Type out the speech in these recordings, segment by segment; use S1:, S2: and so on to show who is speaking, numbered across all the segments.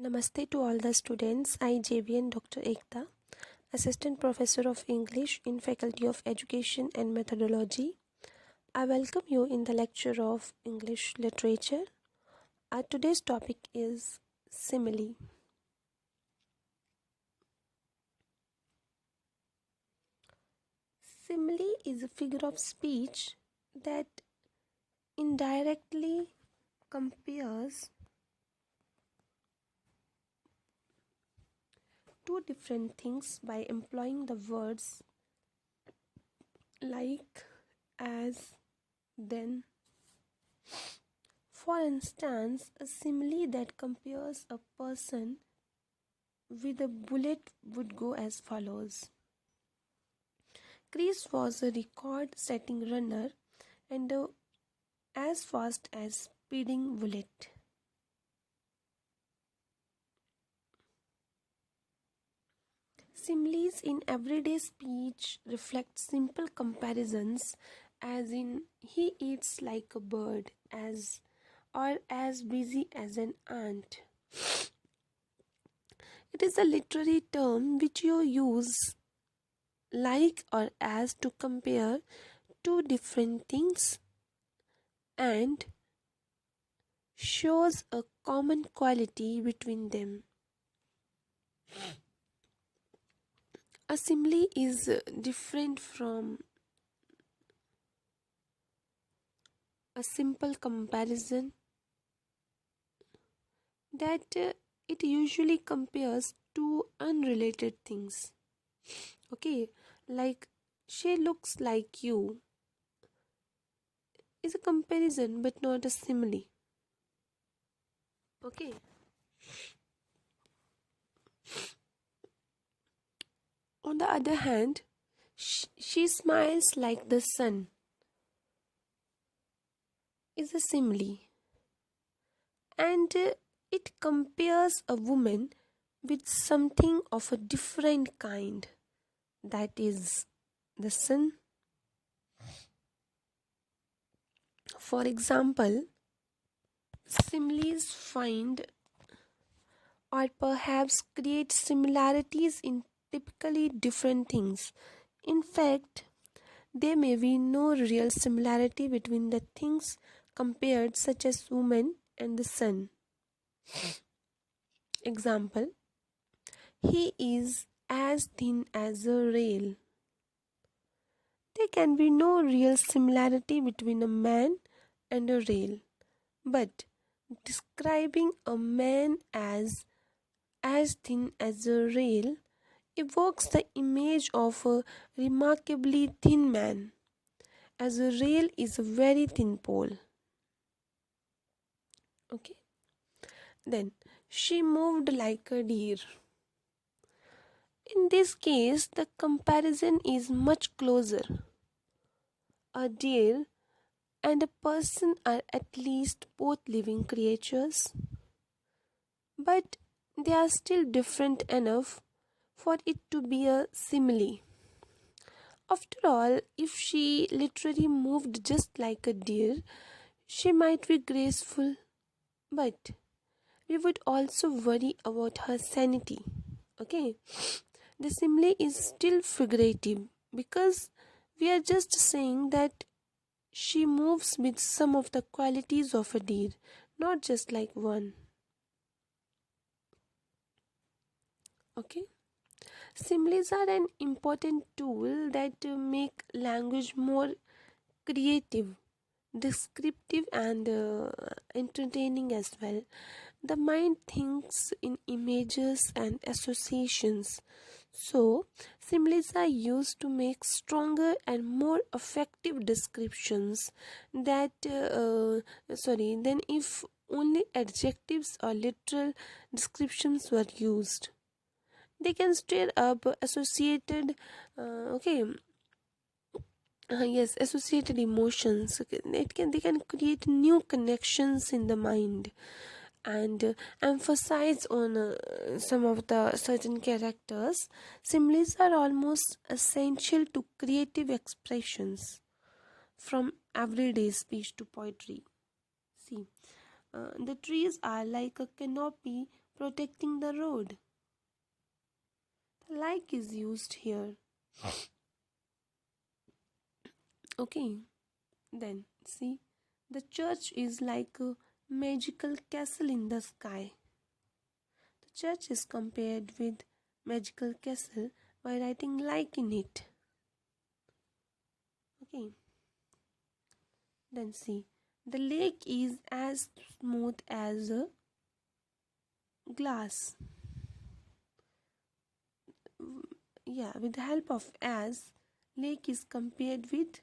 S1: Namaste to all the students. I JVN Dr. Ekta, Assistant Professor of English in Faculty of Education and Methodology. I welcome you in the lecture of English Literature. Our today's topic is simile. Simile is a figure of speech that indirectly compares two different things by employing the words like, as, then. For instance, a simile that compares a person with a bullet would go as follows. Chris was a record-setting runner and as fast as speeding bullet. Similes in everyday speech reflect simple comparisons, as in he eats like a bird, as or as busy as an ant. It is a literary term which you use like or as to compare two different things and shows a common quality between them. A simile is different from a simple comparison that it usually compares two unrelated things. Okay, like she looks like you is a comparison but not a simile. Okay. On the other hand, she smiles like the sun is a simile, and it compares a woman with something of a different kind, that is the sun. For example, similes find or perhaps create similarities in typically different things. In fact, there may be no real similarity between the things compared, such as woman and the sun. Example, he is as thin as a rail. There can be no real similarity between a man and a rail, but describing a man as thin as a rail evokes the image of a remarkably thin man, as a rail is a very thin pole. Okay. Then she moved like a deer. In this case, the comparison is much closer. A deer and a person are at least both living creatures, but they are still different enough for it to be a simile. After all, if she literally moved just like a deer, she might be graceful, but we would also worry about her sanity. Okay, the simile is still figurative because we are just saying that she moves with some of the qualities of a deer, not just like one. Okay, similes are an important tool that make language more creative, descriptive, and entertaining as well. The mind thinks in images and associations, so similes are used to make stronger and more effective descriptions than if only adjectives or literal descriptions were used. They can stir up associated associated emotions. They can create new connections in the mind and emphasize on some of the certain characters. Similes are almost essential to creative expressions, from everyday speech to poetry. See, the trees are like a canopy protecting the road. Like is used here. Okay, then see, the church is like a magical castle in the sky. The church is compared with magical castle by writing like in it. Okay, then see, the lake is as smooth as a glass. Yeah, with the help of as, lake is compared with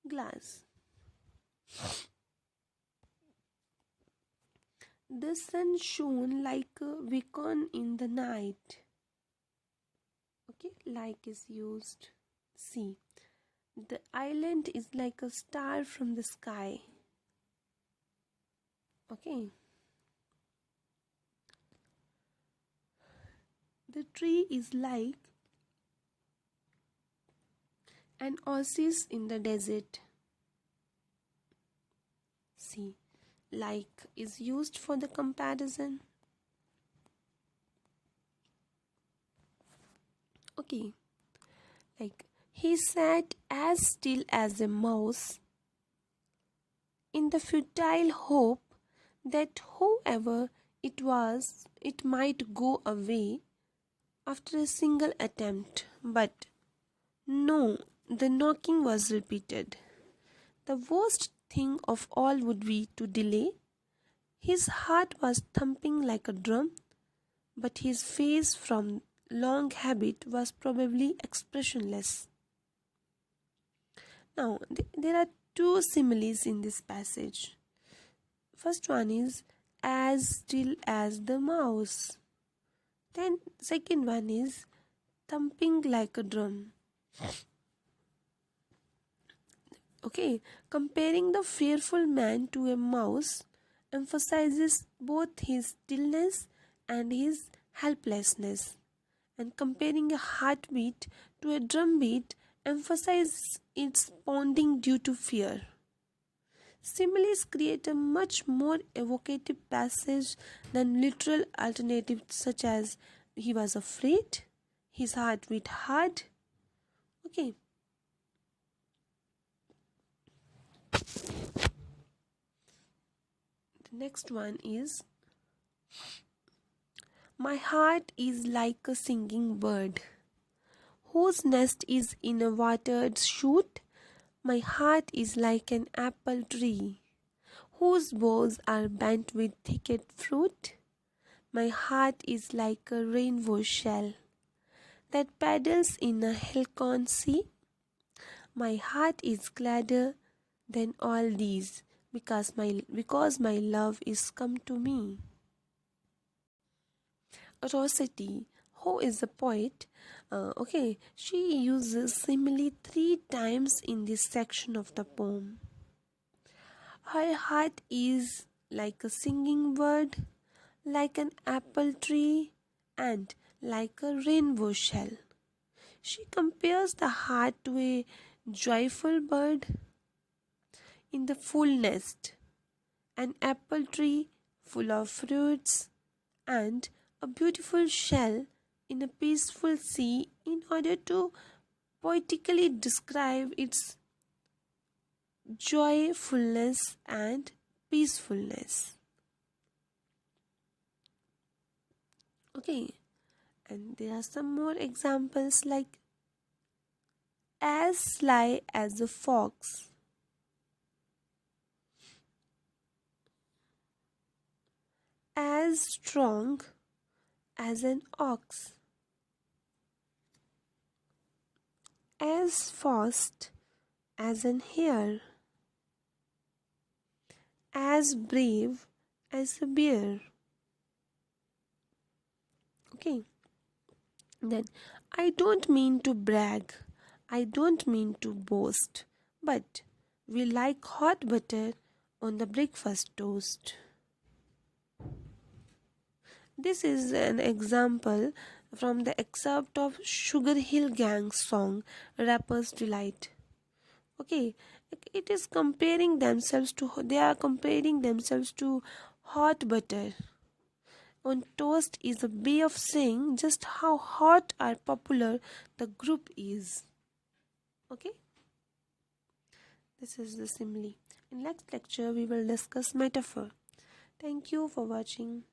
S1: glass. The sun shone like a beacon in the night. Okay, like is used. See, the island is like a star from the sky. Okay, the tree is like an oasis in the desert. See, like is used for the comparison. Okay, like he sat as still as a mouse in the futile hope that whoever it was, it might go away after a single attempt. But no, the knocking was repeated. The worst thing of all would be to delay. His heart was thumping like a drum, but his face from long habit was probably expressionless. Now, there are two similes in this passage. First one is as still as the mouse. Then second one is thumping like a drum. Okay, comparing the fearful man to a mouse emphasizes both his stillness and his helplessness, and comparing a heartbeat to a drumbeat emphasizes its pounding due to fear. Similes create a much more evocative passage than literal alternatives such as he was afraid, his heart beat hard. Okay, the next one is my heart is like a singing bird whose nest is in a watered shoot. My heart is like an apple tree whose boughs are bent with thicket fruit. My heart is like a rainbow shell that paddles in a Hilcon sea. My heart is gladder than all these because my love is come to me. Rossetti, who is a poet, she uses simile 3 times in this section of the poem. Her heart is like a singing bird, like an apple tree, and like a rainbow shell. She compares the heart to a joyful bird in the full nest, an apple tree full of fruits, and a beautiful shell in a peaceful sea in order to poetically describe its joyfulness and peacefulness. Okay, and there are some more examples like as sly as a fox, as strong as an ox, as fast as an hare, as brave as a bear. Okay, then I don't mean to brag, I don't mean to boast, but we like hot butter on the breakfast toast. This is an example from the excerpt of Sugar Hill Gang's song Rapper's Delight. Okay, it is comparing themselves to, they are comparing themselves to hot butter. on toast is a way of saying just how hot or popular the group is. Okay, this is the simile. In next lecture, we will discuss metaphor. Thank you for watching.